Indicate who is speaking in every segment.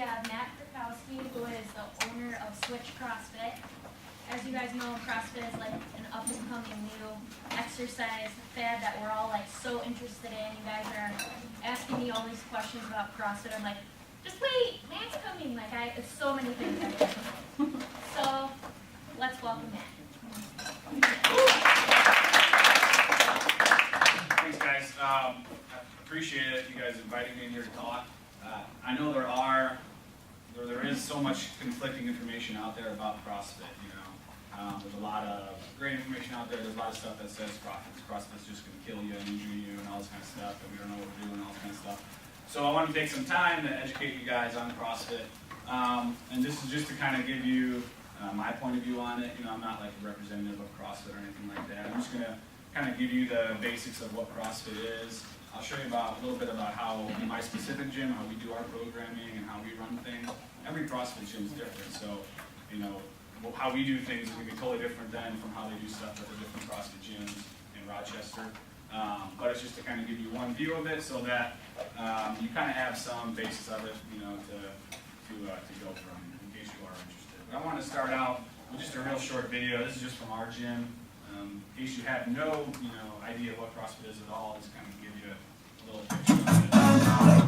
Speaker 1: have Matt Krakowski, who is the owner of Switch CrossFit. As you guys know, CrossFit is like an up-and-coming new exercise fad that we're all like so interested in. You guys are asking me all these questions about CrossFit. I'm like, just wait, Matt's coming. Like, it's so many things I did. So, let's welcome Matt.
Speaker 2: Thanks, guys. I appreciate it. You guys inviting me in here to talk. I know there is so much conflicting information out there about CrossFit. There's a lot of great information out there. There's a lot of stuff that says CrossFit's just going to kill you and injure you and all this kind of stuff, and we don't know what we're doing and all this kind of stuff. So I want to take some time to educate you guys on CrossFit, and this is just to kind of give you my point of view on it. I'm not like a representative of CrossFit or anything like that. I'm just going to kind of give you the basics of what CrossFit is. I'll show you a little bit about how my specific gym, how we do our programming and how we run things. Every CrossFit gym is different, so how we do things is going to be totally different than from how they do stuff at the different CrossFit gyms in Rochester. But it's just to kind of give you one view of it so that you kind of have some basis of it, to go from in case you are interested. But I want to start out with just a real short video. This is just from our gym. In case you have no idea what CrossFit is at all, just kind of give you a little picture of it.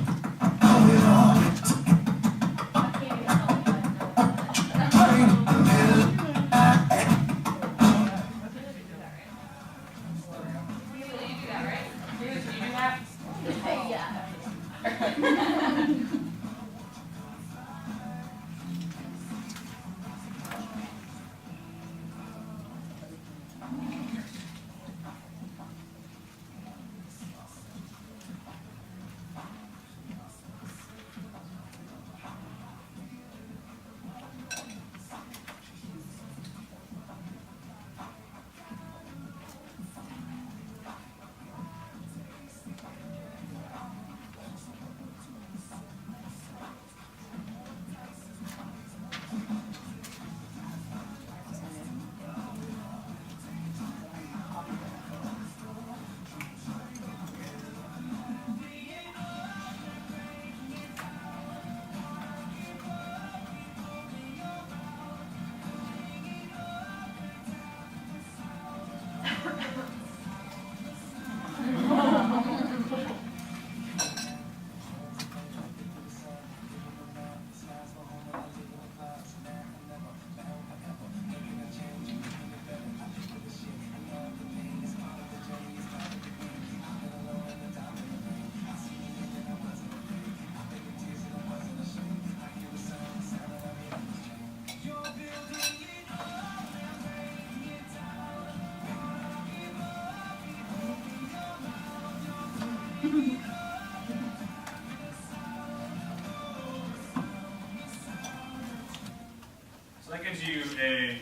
Speaker 2: So that gives you just a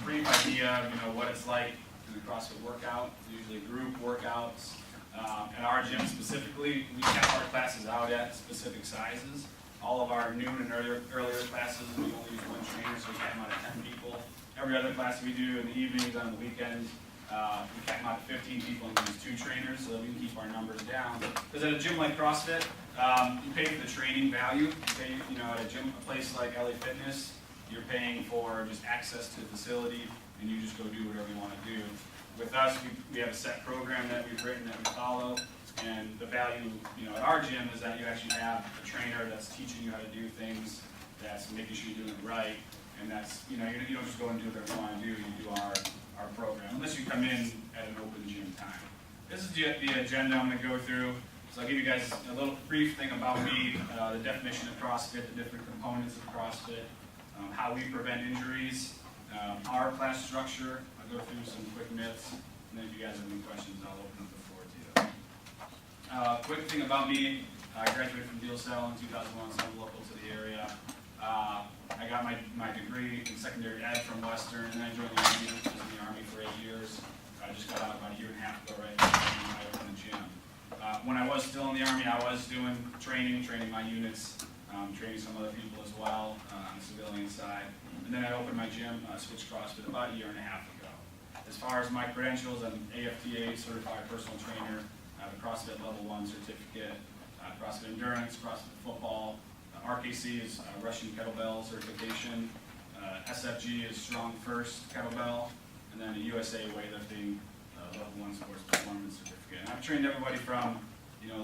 Speaker 2: brief idea of what it's like to do CrossFit workout. Usually group workouts. At our gym specifically, we cap our classes out at specific sizes. All of our noon and earlier classes, we only use one trainer, so we cap them out at 10 people. Every other class we do in the evenings, on the weekends, we cap them out at 15 people and use 2 trainers so that we can keep our numbers down. Because at a gym like CrossFit, you pay for the training value. You pay, at a place like LA Fitness, you're paying for just access to the facility, and you just go do whatever you want to do. With us, we have a set program that we've written that we follow, and the value, at our gym is that you actually have a trainer that's teaching you how to do things, that's making sure you're doing it right, and that's, you don't just go and do whatever you want to do, you do our program, unless you come in at an open gym time. This is the agenda I'm going to go through. So I'll give you guys a little brief thing about me, the definition of CrossFit, the different components of CrossFit, how we prevent injuries, our class structure. I'll go through some quick myths, and then if you guys have any questions, I'll open up the floor to you. Quick thing about me, I graduated from Deal Cell in 2001, so I'm local to the area. I got my degree in secondary ed from Western, and then I joined the Army. I was in the Army for 8 years. I just got out about a year and a half ago, right now, in my Oakland gym. When I was still in the Army, I was doing training my units, training some other people as well on the civilian side. And then I opened my gym, Switch CrossFit, about a year and a half ago. As far as my credentials, I'm AFTA, certified personal trainer. I have a CrossFit level 1 certificate, CrossFit endurance, CrossFit football, RKC is Russian kettlebell certification. SFG is strong first kettlebell, and then a USA weightlifting level 1 sports performance certificate. And I've trained everybody from,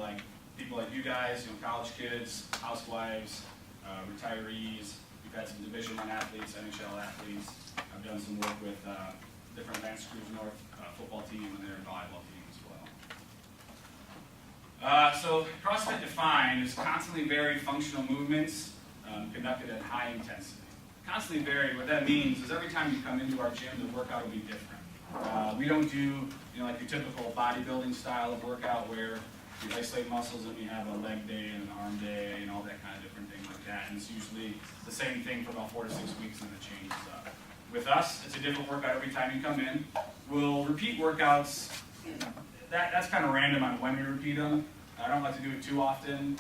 Speaker 2: like people like you guys, college kids, housewives, retirees. We've had some Division I athletes, NHL athletes. I've done some work with different Advanced Cruise North football team and their volleyball team as well. So CrossFit defined is constantly varied functional movements conducted at high intensity. Constantly varied, what that means is every time you come into our gym, the workout will be different. We don't do, like your typical bodybuilding style of workout where you isolate muscles and you have a leg day and an arm day and all that kind of different thing like that. And it's usually the same thing for about 4 to 6 weeks and then it changes up. With us, it's a different workout every time you come in. We'll repeat workouts. That's kind of random on when we repeat them. I don't like to do it too often.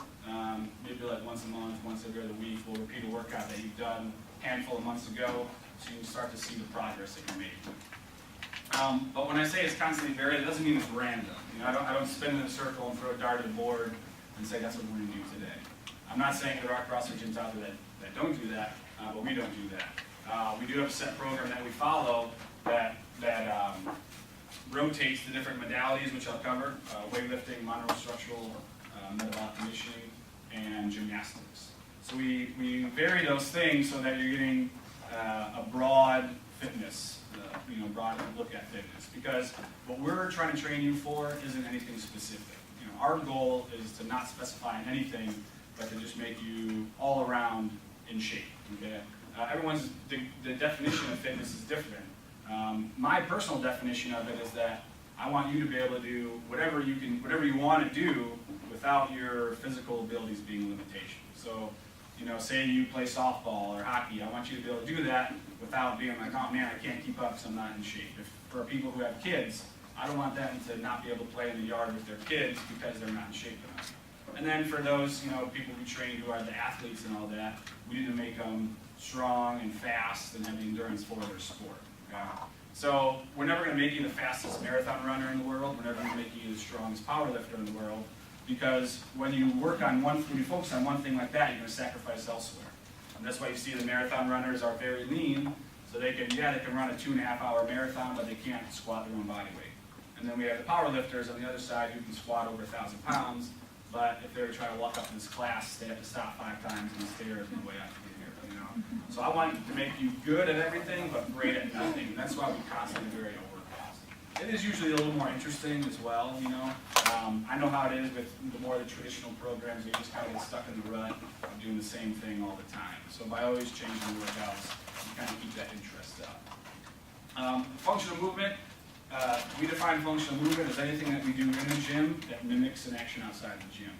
Speaker 2: Maybe like once a month, once every other week, we'll repeat a workout that you've done a handful of months ago so you can start to see the progress that you're making. But when I say it's constantly varied, it doesn't mean it's random. I don't spin in a circle and throw a dart at a board and say that's what we're going to do today. I'm not saying there are CrossFit gyms out there that don't do that, but we don't do that. We do have a set program that we follow that rotates the different modalities, which I'll cover: weightlifting, monostructural, metabolic conditioning, and gymnastics. So we vary those things so that you're getting a broad fitness. Broad look at fitness, because what we're trying to train you for isn't anything specific. Our goal is to not specify anything, but to just make you all around in shape. Okay? Everyone's the definition of fitness is different. My personal definition of it is that I want you to be able to do whatever you want to do without your physical abilities being a limitation. So, say you play softball or hockey, I want you to be able to do that without being like, oh man, I can't keep up because I'm not in shape. For people who have kids, I don't want them to not be able to play in the yard with their kids because they're not in shape enough. And then for those, people we train who are the athletes and all that, we need to make them strong and fast and have the endurance for their sport. Okay? So we're never going to make you the fastest marathon runner in the world. We're never going to make you the strongest power lifter in the world, because when you when you focus on one thing like that, you're going to sacrifice elsewhere. And that's why you see the marathon runners are very lean, so they can run a 2.5-hour marathon, but they can't squat their own body weight. And then we have the power lifters on the other side who can squat over 1,000 pounds, but if they're trying to walk up in this class, they have to stop 5 times and stairs on the way out to get here. So I want to make you good at everything, but great at nothing. And that's why we constantly vary our workouts. It is usually a little more interesting as well. I know how it is with the more the traditional programs. You just kind of get stuck in the rut of doing the same thing all the time. So by always changing the workouts, you kind of keep that interest up. Functional movement. We define functional movement as anything that we do in the gym that mimics an action outside the gym.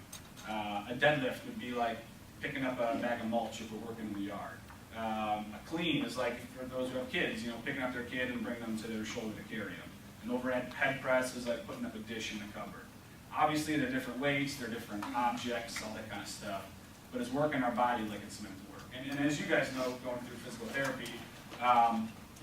Speaker 2: A deadlift would be like picking up a bag of mulch if we're working in the yard. A clean is like, for those who have kids, picking up their kid and bringing them to their shoulder to carry them. An overhead head press is like putting up a dish in the cupboard. Obviously, they're different weights, they're different objects, all that kind of stuff, but it's working our body like it's meant to work. And as you guys know, going through physical therapy,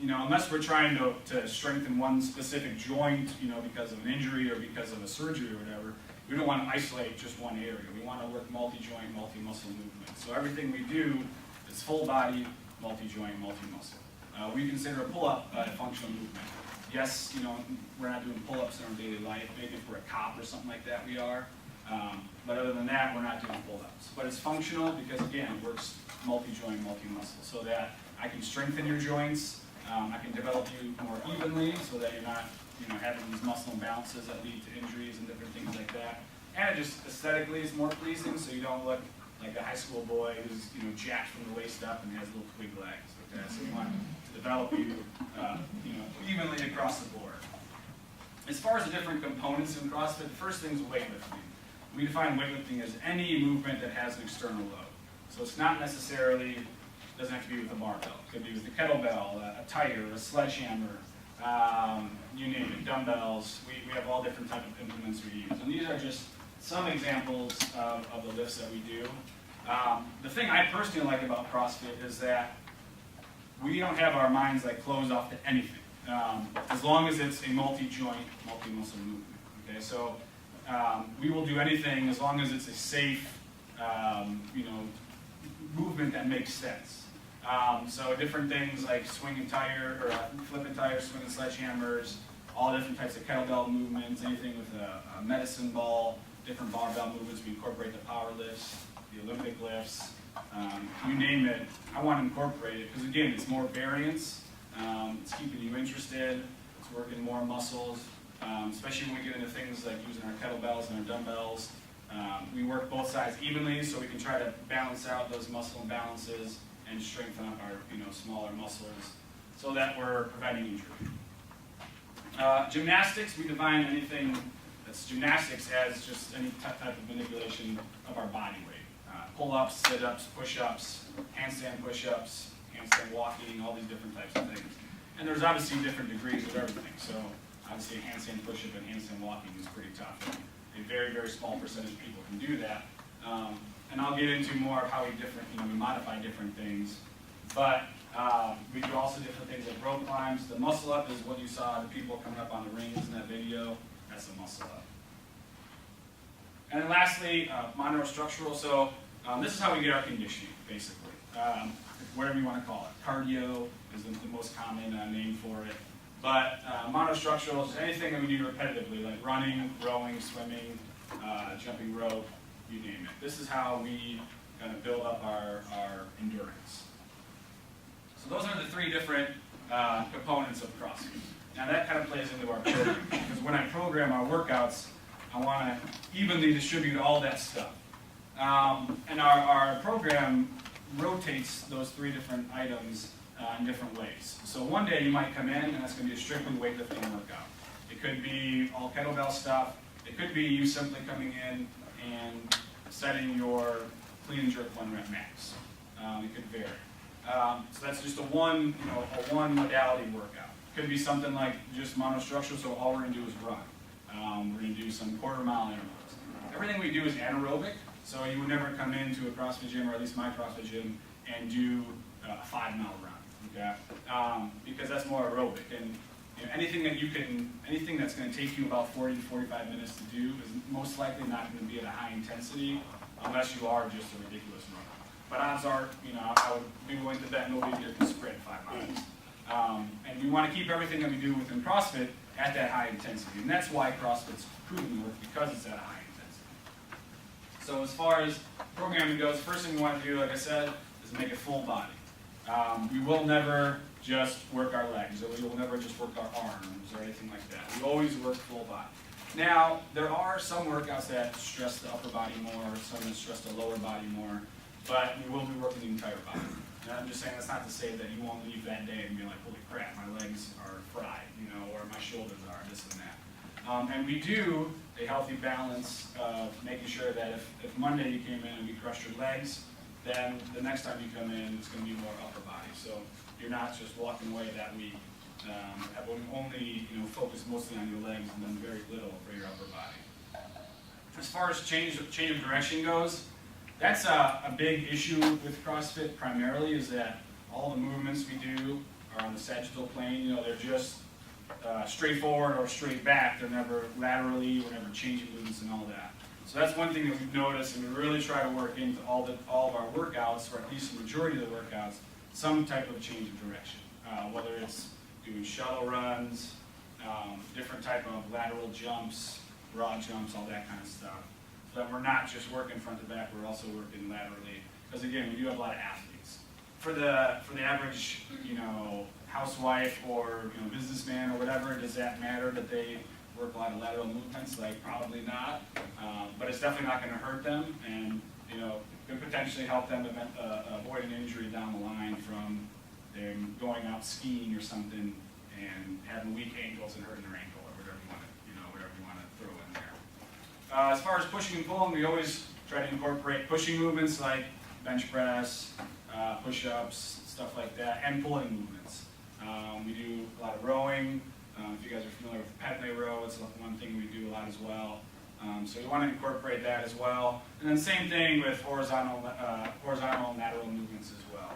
Speaker 2: unless we're trying to strengthen one specific joint, because of an injury or because of a surgery or whatever, we don't want to isolate just one area. We want to work multi-joint, multi-muscle movement. So everything we do is full body, multi-joint, multi-muscle. We consider a pull-up a functional movement. Yes, we're not doing pull-ups in our daily life. Maybe if we're a cop or something like that, we are. But other than that, we're not doing pull-ups. But it's functional because, again, it works multi-joint, multi-muscle, so that I can strengthen your joints. I can develop you more evenly so that you're not having these muscle imbalances that lead to injuries and different things like that. And it just aesthetically is more pleasing, so you don't look like a high school boy who's jacked from the waist up and has little twig legs. Okay? So we want to develop you evenly across the board. As far as the different components in CrossFit, the first thing is weightlifting. We define weightlifting as any movement that has an external load. So it's not necessarily, doesn't have to be with a barbell. It could be with a kettlebell, a tire, a sledgehammer, you name it, dumbbells. We have all different types of implements we use. And these are just some examples of the lifts that we do. The thing I personally like about CrossFit is that we don't have our minds closed off to anything, as long as it's a multi-joint, multi-muscle movement. Okay, so we will do anything as long as it's a safe, movement that makes sense. So different things like swinging tire, or flipping tires, swinging sledgehammers, all different types of kettlebell movements, anything with a medicine ball, different barbell movements. We incorporate the power lifts, the Olympic lifts, you name it. I want to incorporate it because, again, it's more variance. It's keeping you interested. It's working more muscles, especially when we get into things like using our kettlebells and our dumbbells. We work both sides evenly so we can try to balance out those muscle imbalances and strengthen up our smaller muscles so that we're preventing injury. Gymnastics, we define anything that's gymnastics as just any type of manipulation of our body weight. Pull-ups, sit-ups, push-ups, handstand push-ups, handstand walking, all these different types of things. And there's obviously different degrees of everything. So obviously a handstand push-up and handstand walking is pretty tough. A very, very small percentage of people can do that. And I'll get into more of how we modify different things. But we do also different things like rope climbs. The muscle up is what you saw the people coming up on the rings in that video. That's the muscle up. And then lastly, monostructural. So this is how we get our conditioning, basically. Whatever you want to call it. Cardio is the most common name for it. But monostructural is anything that we do repetitively, like running, rowing, swimming, jumping rope, you name it. This is how we kind of build up our endurance. So those are the three different components of CrossFit. Now that kind of plays into our program, because when I program our workouts, I want to evenly distribute all that stuff. And our program rotates those three different items in different ways. So one day you might come in and that's going to be a strictly weightlifting workout. It could be all kettlebell stuff. It could be you simply coming in and setting your clean and jerk 1 rep max. It could vary. So that's just a one modality workout. It could be something like just monostructural, so all we're going to do is run. We're going to do some quarter-mile intervals. Everything we do is anaerobic, so you would never come into a CrossFit gym, or at least my CrossFit gym, and do a 5-mile run. Okay? Because that's more aerobic, and anything that's going to take you about 40 to 45 minutes to do is most likely not going to be at a high intensity unless you are just a ridiculous runner. But odds are, I would be willing to bet nobody here can sprint 5 miles. And we want to keep everything that we do within CrossFit at that high intensity, and that's why CrossFit's proven to work, because it's at a high intensity. So as far as programming goes, first thing we want to do, like I said, is make it full body. We will never just work our legs, or we will never just work our arms, or anything like that. We always work full body. Now, there are some workouts that stress the upper body more, some that stress the lower body more, but we will be working the entire body. And I'm just saying that's not to say that you won't leave that day and be like, holy crap, my legs are fried, or my shoulders are, this and that. And we do a healthy balance of making sure that if Monday you came in and we crushed your legs, then the next time you come in, it's going to be more upper body. So you're not just walking away that week, have only focused mostly on your legs and then very little for your upper body. As far as change of direction goes, that's a big issue with CrossFit primarily, is that all the movements we do are on the sagittal plane. They're just straight forward or straight back. They're never laterally, we're never changing movements and all that. So that's one thing that we've noticed, and we really try to work into all of our workouts, or at least the majority of the workouts, some type of change of direction. Whether it's doing shuttle runs, different type of lateral jumps, broad jumps, all that kind of stuff. So that we're not just working front to back, we're also working laterally. Because again, we do have a lot of athletes. For the average, housewife or businessman or whatever, does that matter that they work a lot of lateral movements? Like, probably not. But it's definitely not going to hurt them, and could potentially help them avoid an injury down the line from them going out skiing or something and having weak ankles and hurting their ankle, or whatever you want to throw in there. As far as pushing and pulling, we always try to incorporate pushing movements like bench press, push-ups, stuff like that, and pulling movements. We do a lot of rowing. If you guys are familiar with Petney row, it's one thing we do a lot as well. So we want to incorporate that as well. And then same thing with horizontal and lateral movements as well.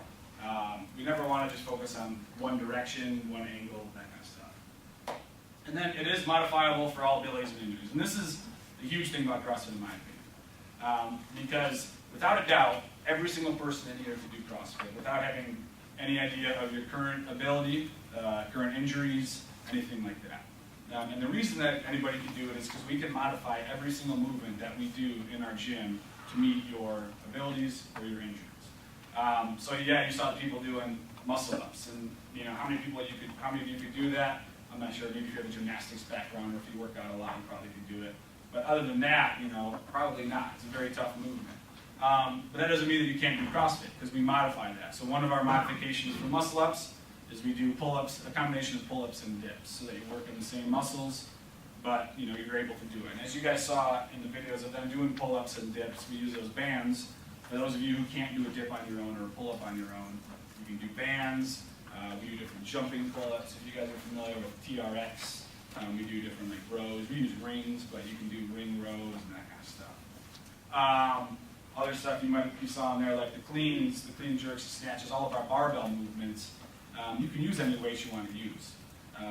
Speaker 2: We never want to just focus on one direction, one angle, that kind of stuff. And then it is modifiable for all abilities and injuries. And this is the huge thing about CrossFit, in my opinion. Because without a doubt, every single person in here could do CrossFit without having any idea of your current ability, current injuries, anything like that. And the reason that anybody can do it is because we can modify every single movement that we do in our gym to meet your abilities or your injuries. So yeah, you saw the people doing muscle ups, and how many of you could do that? I'm not sure. Maybe if you have a gymnastics background, or if you work out a lot, you probably could do it. But other than that, probably not. It's a very tough movement. But that doesn't mean that you can't do CrossFit, because we modify that. So one of our modifications for muscle ups is we do pull-ups, a combination of pull-ups and dips, so that you work in the same muscles, but you're able to do it. And as you guys saw in the videos of them doing pull-ups and dips, we use those bands. For those of you who can't do a dip on your own or a pull-up on your own, you can do bands. We do different jumping pull-ups. If you guys are familiar with TRX, we do different rows. We use rings, but you can do ring rows and that kind of stuff. Other stuff you saw in there, like the clean jerks, the snatches, all of our barbell movements. You can use any weights you want to use.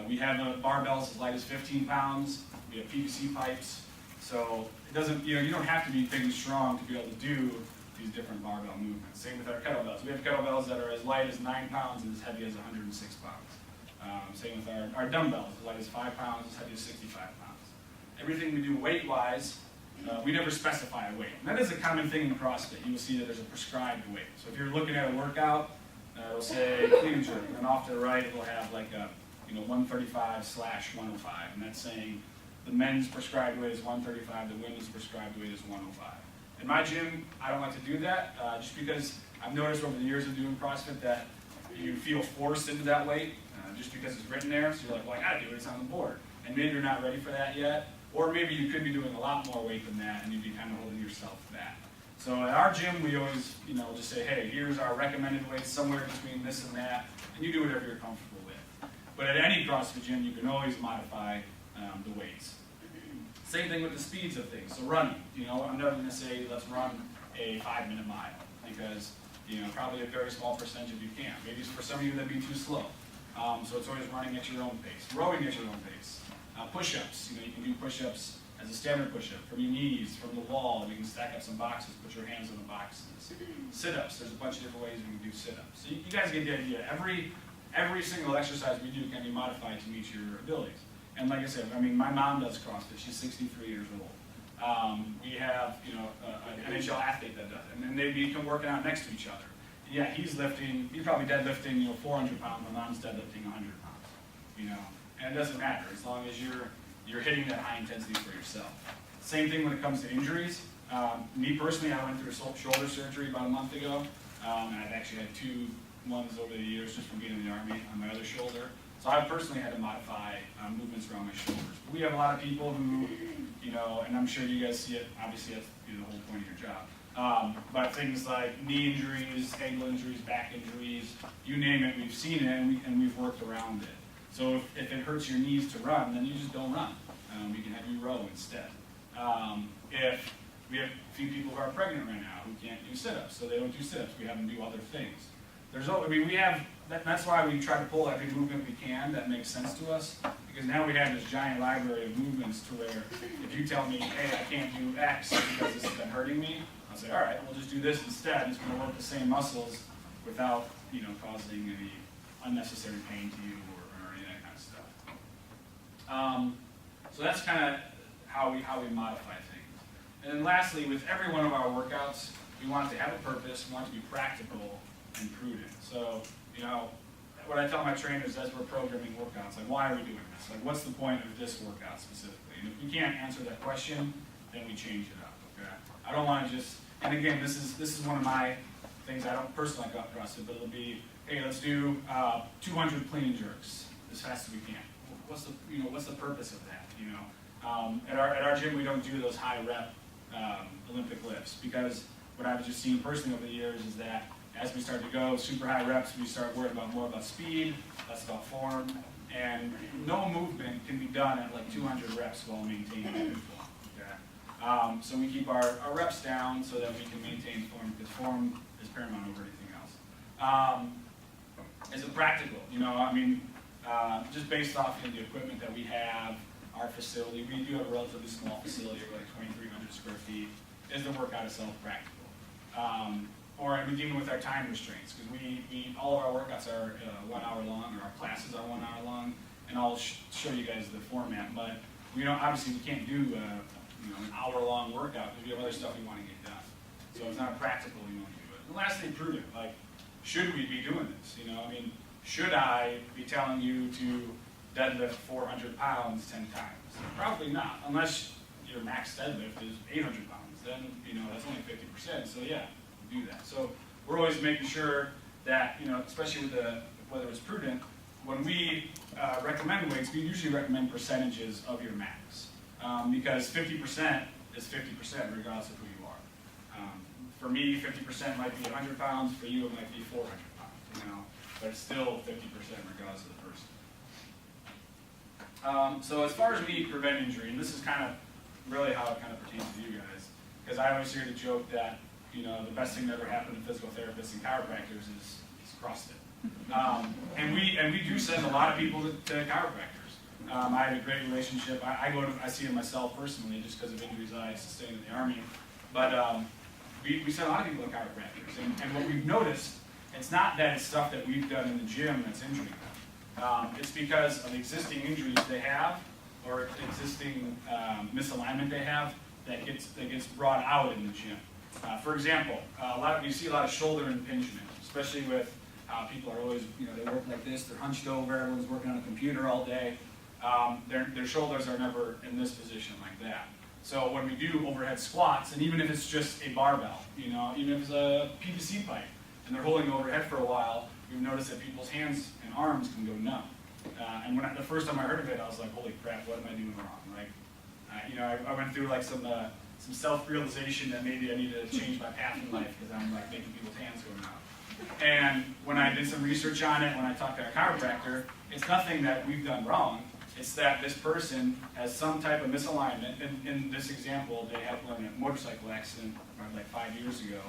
Speaker 2: We have barbells as light as 15 pounds. We have PVC pipes. So it doesn't, you don't have to be big and strong to be able to do these different barbell movements. Same with our kettlebells. We have kettlebells that are as light as 9 pounds and as heavy as 106 pounds. Same with our dumbbells, as light as 5 pounds, as heavy as 65 pounds. Everything we do weight-wise, we never specify a weight. And that is a common thing in CrossFit. You will see that there's a prescribed weight. So if you're looking at a workout, it'll say clean and jerk, and off to the right it'll have like a 135/105, and that's saying the men's prescribed weight is 135, the women's prescribed weight is 105. In my gym, I don't like to do that, just because I've noticed over the years of doing CrossFit that you feel forced into that weight, just because it's written there, so you're like, well, I gotta do it, it's on the board. And maybe you're not ready for that yet, or maybe you could be doing a lot more weight than that, and you'd be kind of holding yourself back. So at our gym, we always, just say, hey, here's our recommended weight, somewhere between this and that, and you do whatever you're comfortable with. But at any CrossFit gym, you can always modify the weights. Same thing with the speeds of things. So running, I'm never going to say let's run a 5-minute mile, because probably a very small percentage of you can. Maybe for some of you that'd be too slow. So it's always running at your own pace, rowing at your own pace. Push-ups, you can do push-ups as a standard push-up from your knees, from the wall. You can stack up some boxes, put your hands on the boxes. Sit-ups, there's a bunch of different ways we can do sit-ups. So you guys get the idea. Every single exercise we do can be modified to meet your abilities. And like I said, my mom does CrossFit. She's 63 years old. We have, an NHL athlete that does it, and then they become working out next to each other. And yeah, he's probably deadlifting, 400 pounds. My mom's deadlifting 100 pounds. And it doesn't matter as long as you're hitting that high intensity for yourself. Same thing when it comes to injuries. Me personally, I went through shoulder surgery about a month ago, and I've actually had 2 ones over the years just from being in the Army on my other shoulder. So I personally had to modify movements around my shoulders. But we have a lot of people who, and I'm sure you guys see it, obviously that's the whole point of your job. But things like knee injuries, ankle injuries, back injuries, you name it, we've seen it and we've worked around it. So if it hurts your knees to run, then you just don't run. We can have you row instead. If we have a few people who are pregnant right now who can't do sit-ups, so they don't do sit-ups, we have them do other things. That's why we try to pull every movement we can that makes sense to us, because now we have this giant library of movements to where if you tell me, hey, I can't do X because this has been hurting me, I'll say, all right, we'll just do this instead. It's going to work the same muscles without causing any unnecessary pain to you or any of that kind of stuff. So that's kind of how we modify things. And then lastly, with every one of our workouts, we want it to have a purpose, we want it to be practical and prudent. So, what I tell my trainers as we're programming workouts, like, why are we doing this? Like, what's the point of this workout specifically? And if we can't answer that question, then we change it up, okay? I don't want to just, and again, this is one of my things I don't personally like about CrossFit, but it'll be, hey, let's do 200 clean and jerks as fast as we can. What's the purpose of that? At our gym, we don't do those high rep Olympic lifts, because what I've just seen personally over the years is that as we start to go super high reps, we start worrying more about speed, less about form, and no movement can be done at like 200 reps while maintaining good form. Okay? So we keep our reps down so that we can maintain form, because form is paramount over anything else. Is it practical? Just based off the equipment that we have, our facility, we do have a relatively small facility, we're like 2,300 square feet. Is the workout itself practical? or even with our time restraints, because we all of our workouts are 1 hour long, or our classes are 1 hour long, and I'll show you guys the format. But obviously we can't do an hour-long workout because we have other stuff we want to get done. So it's not practical. We want to do it. And lastly, prudent. Like, should we be doing this? I mean, should I be telling you to deadlift 400 pounds 10 times? Probably not, unless your max deadlift is 800 pounds. Then that's only 50%. So yeah, do that. So we're always making sure that especially with whether it's prudent, when we recommend weights, we usually recommend percentages of your max, because 50% is 50% regardless of who you are. For me, 50% might be 100 pounds. For you, it might be 400 pounds. But it's still 50% regardless of the person. So as far as we prevent injury, and this is kind of really how it kind of pertains to you guys, because I always hear the joke that the best thing that ever happened to physical therapists and chiropractors is CrossFit. And we do send a lot of people to chiropractors. I have a great relationship. I see it myself personally just because of injuries I sustained in the Army. But we send a lot of people to chiropractors. And what we've noticed, it's not that it's stuff that we've done in the gym that's injuring them. It's because of existing injuries they have, or existing misalignment they have that gets brought out in the gym. For example, you see a lot of shoulder impingement, especially with people are always, they work like this, they're hunched over, everyone's working on a computer all day. Their shoulders are never in this position like that. So when we do overhead squats, and even if it's just a barbell, even if it's a PVC pipe, and they're holding overhead for a while, we've noticed that people's hands and arms can go numb. And the first time I heard of it, I was like, holy crap, what am I doing wrong? Like, I went through like some self-realization that maybe I need to change my path in life because I'm like making people's hands go numb. And when I did some research on it, when I talked to a chiropractor, it's nothing that we've done wrong. It's that this person has some type of misalignment. In this example, they had one in a motorcycle accident like 5 years ago,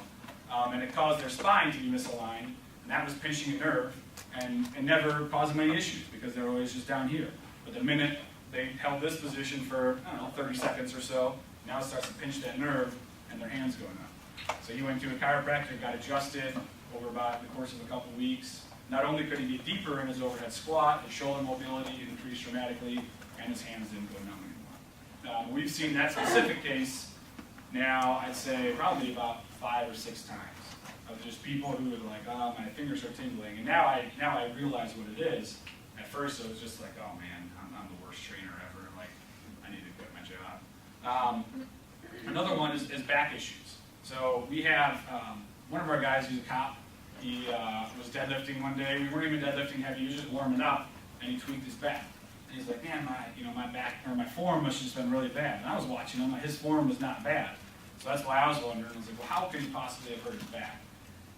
Speaker 2: and it caused their spine to be misaligned, and that was pinching a nerve, and it never caused them any issues because they were always just down here. But the minute they held this position for, 30 seconds or so, now it starts to pinch that nerve, and their hands go numb. So he went to a chiropractor, got adjusted over about the course of a couple weeks. Not only could he get deeper in his overhead squat, his shoulder mobility increased dramatically, and his hands didn't go numb anymore. We've seen that specific case now, I'd say probably about 5 or 6 times, of just people who were like, oh, my fingers are tingling. And now I realize what it is. At first it was just like, oh man, I'm the worst trainer ever. Like, I need to quit my job. Another one is back issues. So we have one of our guys who's a cop. He was deadlifting one day. We weren't even deadlifting heavy. He was just warming up, and he tweaked his back. And he's like, man, my back or my form must have just been really bad. And I was watching him. His form was not bad. So that's why I was wondering. I was like, well, how could he possibly have hurt his back?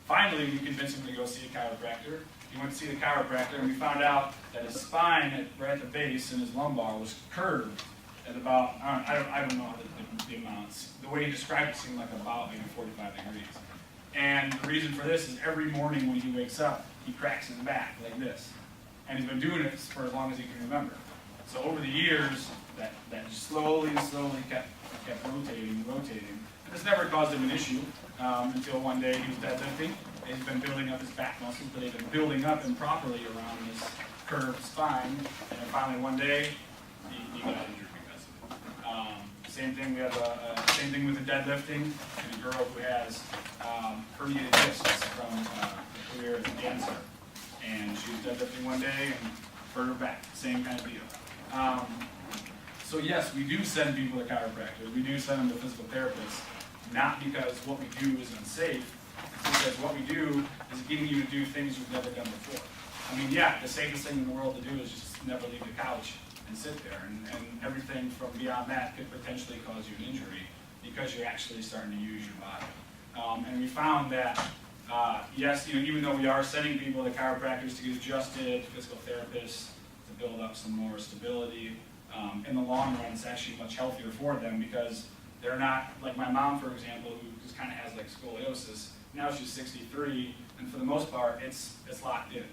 Speaker 2: Finally, we convinced him to go see a chiropractor. He went to see the chiropractor, and we found out that his spine, right at the base, and his lumbar was curved at about, I don't know the amounts. The way he described it seemed like about maybe 45 degrees. And the reason for this is every morning when he wakes up, he cracks his back like this. And he's been doing it for as long as he can remember. So over the years, that just slowly kept rotating. And this never caused him an issue until one day he was deadlifting. And he's been building up his back muscles, but they've been building up improperly around his curved spine. And then finally one day, he got injured because of it. Same thing, we have same thing with the deadlifting, and a girl who has herniated discs from a career as a dancer. And she was deadlifting one day and hurt her back. Same kind of deal. So yes, we do send people to chiropractors. We do send them to physical therapists, not because what we do is unsafe, it's because what we do is getting you to do things you've never done before. I mean, yeah, the safest thing in the world to do is just never leave the couch and sit there, and everything from beyond that could potentially cause you an injury because you're actually starting to use your body. And we found that, yes, even though we are sending people to chiropractors to get adjusted, to physical therapists, to build up some more stability, in the long run, it's actually much healthier for them because they're not, like my mom, for example, who just kind of has like scoliosis. Now she's 63, and for the most part, it's locked in.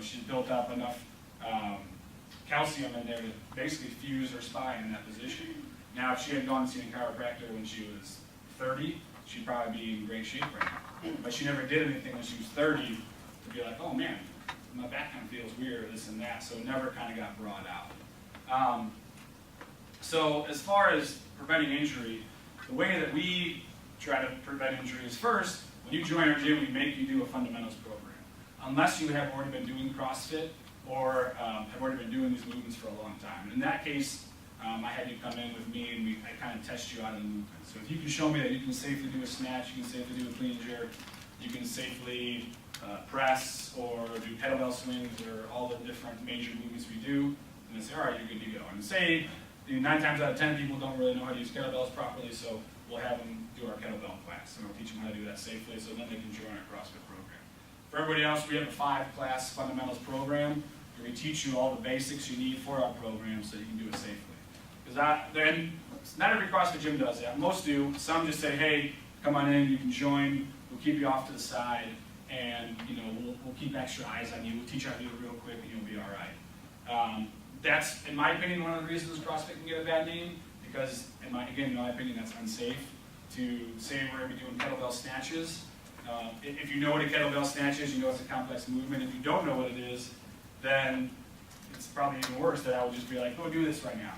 Speaker 2: She's built up enough calcium in there to basically fuse her spine in that position. Now, if she had gone and seen a chiropractor when she was 30, she'd probably be in great shape right now. but she never did anything when she was 30 to be like, oh man, my back kind of feels weird, this and that, so it never kind of got brought out. So as far as preventing injury, the way that we try to prevent injury is first, when you join our gym, we make you do a fundamentals program. Unless you have already been doing CrossFit or have already been doing these movements for a long time. And in that case, I had you come in with me and I kind of test you out of the movement. So if you can show me that you can safely do a snatch, you can safely do a clean and jerk, you can safely press or do kettlebell swings or all the different major movements we do, and they say, all right, you're good to go. And say 9 times out of 10 people don't really know how to use kettlebells properly, so we'll have them do our kettlebell class, and we'll teach them how to do that safely so then they can join our CrossFit program. For everybody else, we have a 5-class fundamentals program where we teach you all the basics you need for our program so you can do it safely. Because not every CrossFit gym does that. Most do. Some just say, hey, come on in, you can join, we'll keep you off to the side, and we'll keep extra eyes on you, we'll teach you how to do it real quick, and you'll be all right. That's, in my opinion, one of the reasons CrossFit can get a bad name, because, in my opinion, that's unsafe to say we're going to be doing kettlebell snatches. If you know what a kettlebell snatch is, you know it's a complex movement. If you don't know what it is, then it's probably even worse that I would just be like, go do this right now,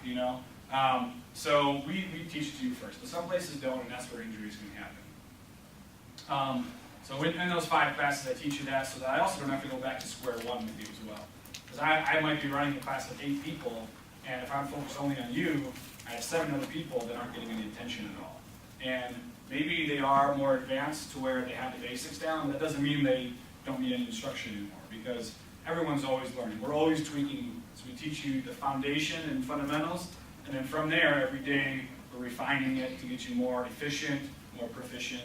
Speaker 2: So we teach it to you first, but some places don't, and that's where injuries can happen. So in those 5 classes, I teach you that so that I also don't have to go back to square one with you as well. Because I might be running a class of 8 people, and if I'm focused only on you, I have 7 other people that aren't getting any attention at all. And maybe they are more advanced to where they have the basics down, but that doesn't mean they don't need any instruction anymore, because everyone's always learning. We're always tweaking. So we teach you the foundation and fundamentals, and then from there, every day, we're refining it to get you more efficient, more proficient,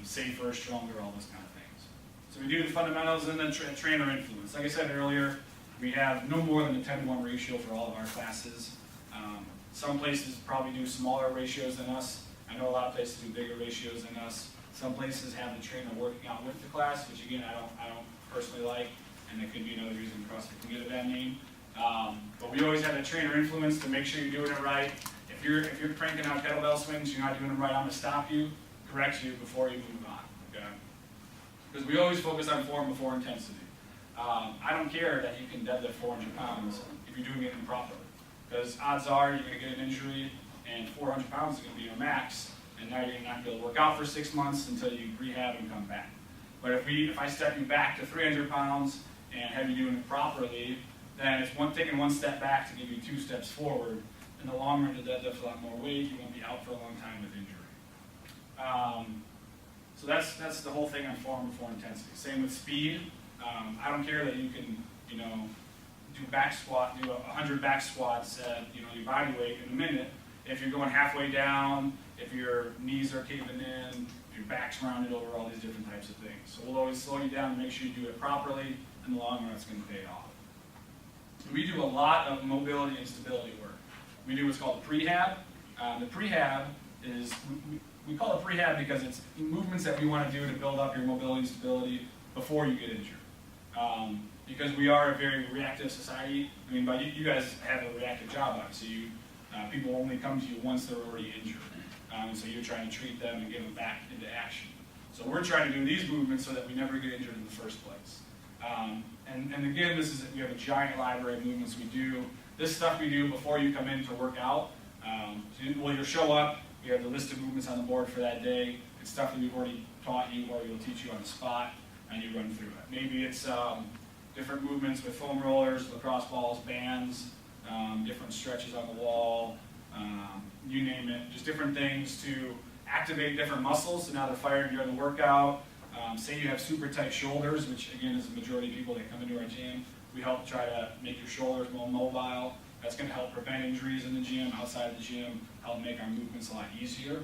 Speaker 2: safer, stronger, all those kind of things. So we do the fundamentals and then trainer influence. Like I said earlier, we have no more than a 10-to-1 ratio for all of our classes. Some places probably do smaller ratios than us. I know a lot of places do bigger ratios than us. Some places have the trainer working out with the class, which again, I don't personally like, and that could be another reason CrossFit can get a bad name. But we always have a trainer influence to make sure you're doing it right. If you're cranking out kettlebell swings, you're not doing them right, I'm going to stop you, correct you before you move on, okay? Because we always focus on form before intensity. I don't care that you can deadlift 400 pounds if you're doing it improperly. Because odds are you're going to get an injury, and 400 pounds is going to be your max, and now you're going to not be able to work out for 6 months until you rehab and come back. But if I step you back to 300 pounds and have you doing it properly, then it's taking 1 step back to give you 2 steps forward. In the long run, to deadlift a lot more weight, you won't be out for a long time with injury. So that's the whole thing on form before intensity. Same with speed. I don't care that you can, do back squat, do 100 back squats at, your body weight in a minute. If you're going halfway down, if your knees are caving in, if your back's rounded over, all these different types of things. So we'll always slow you down and make sure you do it properly. In the long run, it's going to pay off. We do a lot of mobility and stability work. We do what's called the prehab. The prehab is, we call it prehab because it's movements that we want to do to build up your mobility and stability before you get injured. Because we are a very reactive society. I mean, but you guys have a reactive job, obviously. People only come to you once they're already injured. So you're trying to treat them and get them back into action. So we're trying to do these movements so that we never get injured in the first place. And again, we have a giant library of movements we do. This stuff we do before you come in to work out. You'll show up, we have the list of movements on the board for that day. It's stuff that we've already taught you or we'll teach you on the spot, and you run through it. Maybe it's different movements with foam rollers, lacrosse balls, bands, different stretches on the wall, you name it. Just different things to activate different muscles, so now they're firing during the workout. Say you have super tight shoulders, which again is the majority of people that come into our gym. We help try to make your shoulders more mobile. That's going to help prevent injuries in the gym, outside the gym, help make our movements a lot easier.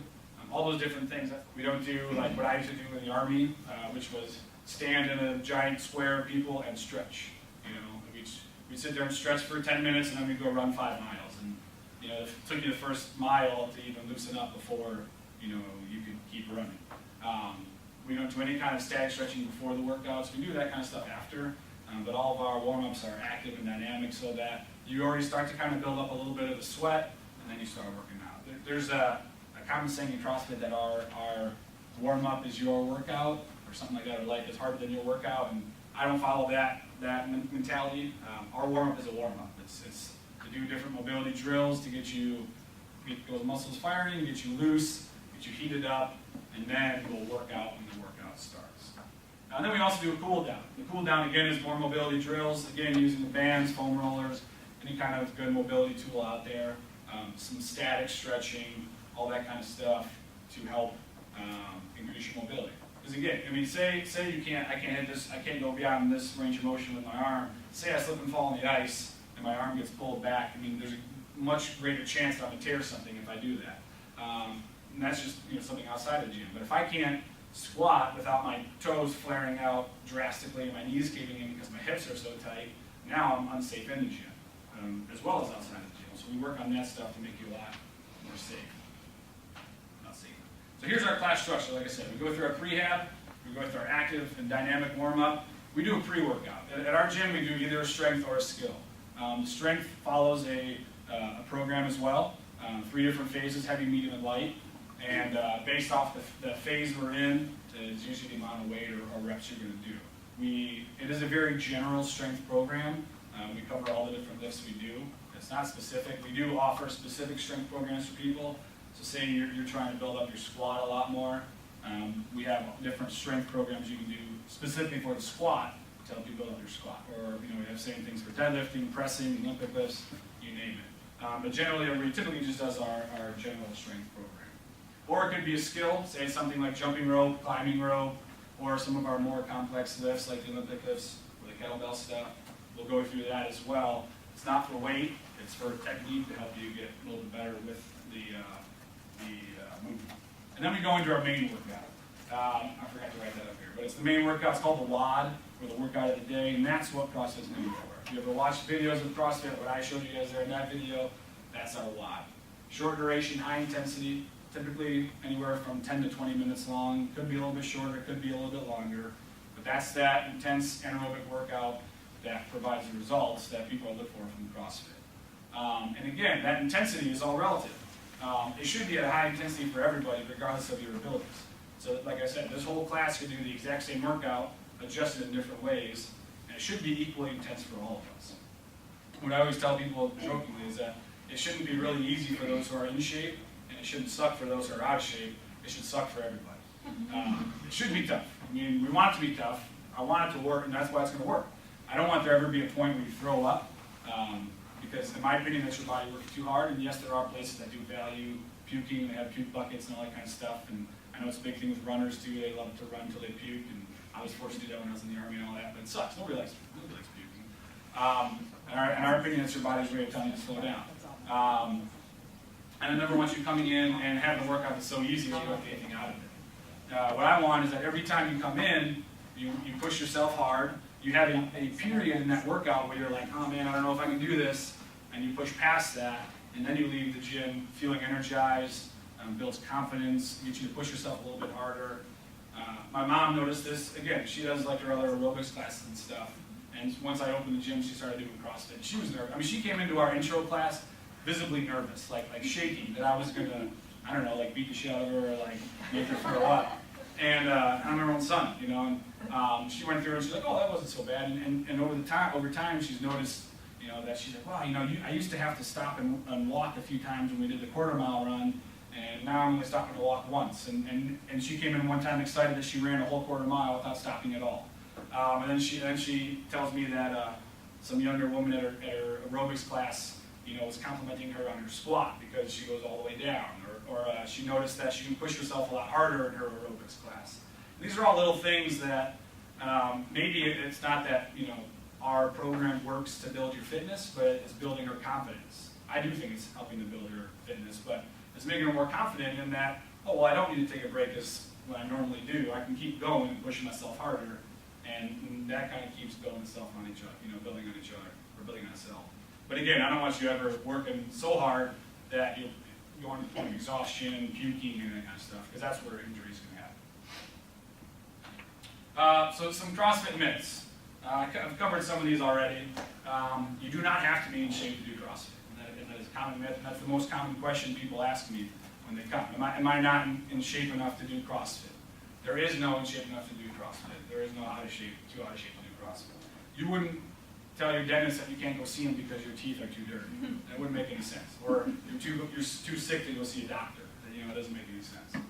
Speaker 2: All those different things. We don't do like what I used to do in the Army, which was stand in a giant square of people and stretch. We'd sit there and stretch for 10 minutes, and then we'd go run 5 miles. And it took you the first mile to even loosen up before you could keep running. We don't do any kind of static stretching before the workouts. We do that kind of stuff after, but all of our warm-ups are active and dynamic so that you already start to kind of build up a little bit of the sweat, and then you start working out. There's a common saying in CrossFit that our warm-up is your workout, or something like that, or life is harder than your workout, and I don't follow that mentality. Our warm-up is a warm-up. It's to do different mobility drills to get those muscles firing, get you loose, get you heated up, and then we'll work out when the workout starts. And then we also do a cool down. The cool down, again, is more mobility drills, again, using the bands, foam rollers, any kind of good mobility tool out there, some static stretching, all that kind of stuff to help increase your mobility. Because again, I mean, say I can't hit this, I can't go beyond this range of motion with my arm. Say I slip and fall on the ice and my arm gets pulled back. I mean, there's a much greater chance that I'm gonna tear something if I do that. And that's just something outside the gym. But if I can't squat without my toes flaring out drastically and my knees caving in because my hips are so tight, now I'm unsafe in the gym, as well as outside of the gym. So we work on that stuff to make you a lot more safe. Not safe. So here's our class structure. Like I said, we go through our prehab, we go through our active and dynamic warm-up. We do a pre-workout. At our gym, we do either a strength or a skill. Strength follows a program as well. 3 different phases: heavy, medium, and light. And based off the phase we're in, is usually the amount of weight or reps you're going to do. It is a very general strength program. We cover all the different lifts we do. It's not specific. We do offer specific strength programs for people. So say you're trying to build up your squat a lot more. We have different strength programs you can do specifically for the squat to help you build up your squat. Or we have same things for deadlifting, pressing, Olympic lifts, you name it. But generally, everybody typically just does our general strength program. Or it could be a skill, say something like jumping rope, climbing rope, or some of our more complex lifts like the Olympic lifts or the kettlebell stuff. We'll go through that as well. It's not for weight, it's for technique to help you get a little bit better with the movement. And then we go into our main workout. I forgot to write that up here, but it's the main workout. It's called the WOD, or the workout of the day, and that's what CrossFit is known for. If you ever watched videos of CrossFit, what I showed you guys there in that video, that's our WOD. Short duration, high intensity, typically anywhere from 10 to 20 minutes long. Could be a little bit shorter, could be a little bit longer, but that's that intense anaerobic workout that provides the results that people look for from CrossFit. And again, that intensity is all relative. It should be at a high intensity for everybody, regardless of your abilities. So like I said, this whole class could do the exact same workout, adjusted in different ways, and it should be equally intense for all of us. What I always tell people jokingly is that it shouldn't be really easy for those who are in shape, and it shouldn't suck for those who are out of shape. It should suck for everybody. It should be tough. I mean, we want it to be tough. I want it to work, and that's why it's going to work. I don't want there ever to be a point where you throw up, because in my opinion, that's your body working too hard. And yes, there are places that do value puking. They have puke buckets and all that kind of stuff. And I know it's a big thing with runners too. They love to run until they puke. And I was forced to do that when I was in the Army and all that. But it sucks. Nobody likes puking. In our opinion, it's your body's way of telling you to slow down. And I never want you coming in and having a workout that's so easy that you don't get anything out of it. What I want is that every time you come in, you push yourself hard. You have a period in that workout where you're like, oh man, I don't know if I can do this, and you push past that, and then you leave the gym feeling energized, builds confidence, gets you to push yourself a little bit harder. My mom noticed this. Again, she does like her other aerobics classes and stuff, and once I opened the gym, she started doing CrossFit. She was nervous. I mean, she came into our intro class visibly nervous, like shaking, that I was gonna, I don't know, like beat the shit out of her or like make her throw up. And I'm her own son, and she went through and she's like, oh, that wasn't so bad. And over time, she's noticed, that she's like, wow, I used to have to stop and walk a few times when we did the quarter-mile run, and now I'm only stopping to walk once. And she came in one time excited that she ran a whole quarter-mile without stopping at all. And then she tells me that some younger woman at her aerobics class, was complimenting her on her squat because she goes all the way down, or she noticed that she can push herself a lot harder in her aerobics class. These are all little things that maybe it's not that our program works to build your fitness, but it's building her confidence. I do think it's helping to build her fitness, but it's making her more confident in that, oh, well, I don't need to take a break as what I normally do. I can keep going and pushing myself harder, and that kind of keeps building itself on each other, building on each other, or building on itself. But again, I don't want you ever working so hard that you're going to the point of exhaustion, puking, and that kind of stuff, because that's where injuries can happen. So some CrossFit myths. I've covered some of these already. You do not have to be in shape to do CrossFit, and that is a common myth, and that's the most common question people ask me when they come. Am I not in shape enough to do CrossFit? There is no in shape enough to do CrossFit. There is no too out of shape to do CrossFit. You wouldn't tell your dentist that you can't go see him because your teeth are too dirty. That wouldn't make any sense. Or you're too sick to go see a doctor. It doesn't make any sense.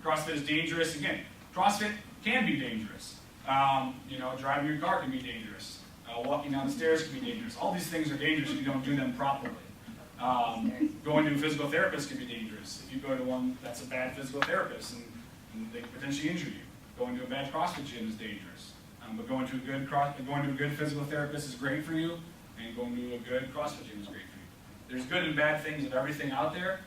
Speaker 2: CrossFit is dangerous. Again, CrossFit can be dangerous. Driving your car can be dangerous. Walking down the stairs can be dangerous. All these things are dangerous if you don't do them properly. Going to a physical therapist can be dangerous. If you go to one that's a bad physical therapist and they can potentially injure you. Going to a bad CrossFit gym is dangerous. But going to a good physical therapist is great for you, and going to a good CrossFit gym is great for you. There's good and bad things of everything out there.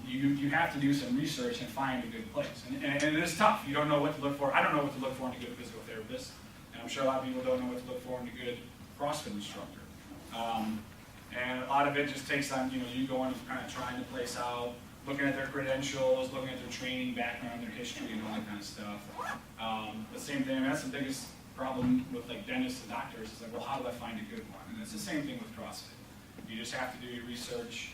Speaker 2: You have to do some research and find a good place. And it is tough. You don't know what to look for. I don't know what to look for in a good physical therapist. And I'm sure a lot of people don't know what to look for in a good CrossFit instructor. And a lot of it just takes on, you going and kind of trying the place out, looking at their credentials, looking at their training background, their history, and all that kind of stuff. The same thing, that's the biggest problem with like dentists and doctors, is like, well, how do I find a good one? And it's the same thing with CrossFit. You just have to do your research,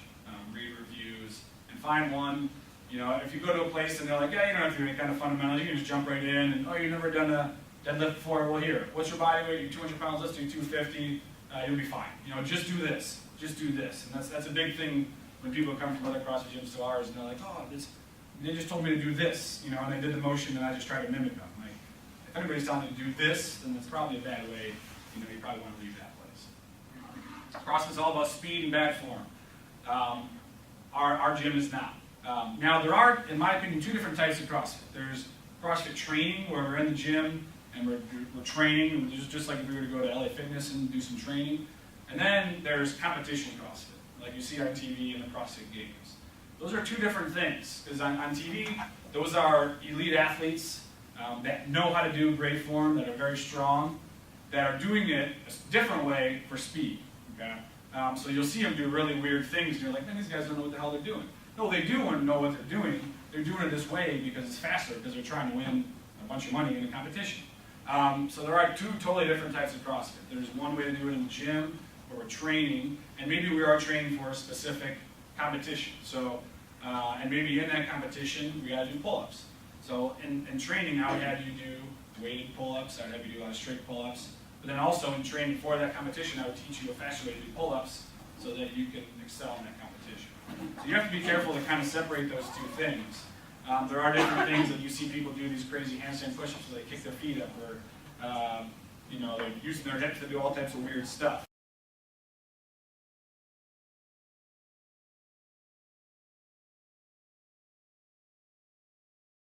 Speaker 2: read reviews, and find one. If you go to a place and they're like, yeah, you don't have to do any kind of fundamentals, you can just jump right in, and oh, you've never done a deadlift before, well here, what's your body weight? You're 200 pounds, let's do 250, you'll be fine. Just do this, and that's a big thing when people come from other CrossFit gyms to ours, and they're like, oh, they just told me to do this, and they did the motion, and I just tried to mimic them. Like, if anybody's telling you to do this, then that's probably a bad way, you probably want to leave that place. CrossFit's all about speed and bad form. Our gym is not. Now there are, in my opinion, two different types of CrossFit. There's CrossFit training, where we're in the gym and we're training, just like if we were to go to LA Fitness and do some training. And then there's competition CrossFit, like you see on TV in the CrossFit Games. Those are two different things, because on TV, those are elite athletes that know how to do great form, that are very strong, that are doing it a different way for speed. Okay? So you'll see them do really weird things, and you're like, man, these guys don't know what the hell they're doing. No, they do want to know what they're doing. They're doing it this way because it's faster, because they're trying to win a bunch of money in a competition. So there are two totally different types of CrossFit. There's one way to do it in the gym, where we're training, and maybe we are training for a specific competition. So, and maybe in that competition, we got to do pull-ups. So in training, I would have you do weighted pull-ups, I would have you do a lot of straight pull-ups. But then also in training for that competition, I would teach you a faster way to do pull-ups so that you can excel in that competition. So you have to be careful to kind of separate those two things. There are different things that you see people do, these crazy handstand push-ups where they kick their feet up, or they're using their hips to do all types of weird stuff.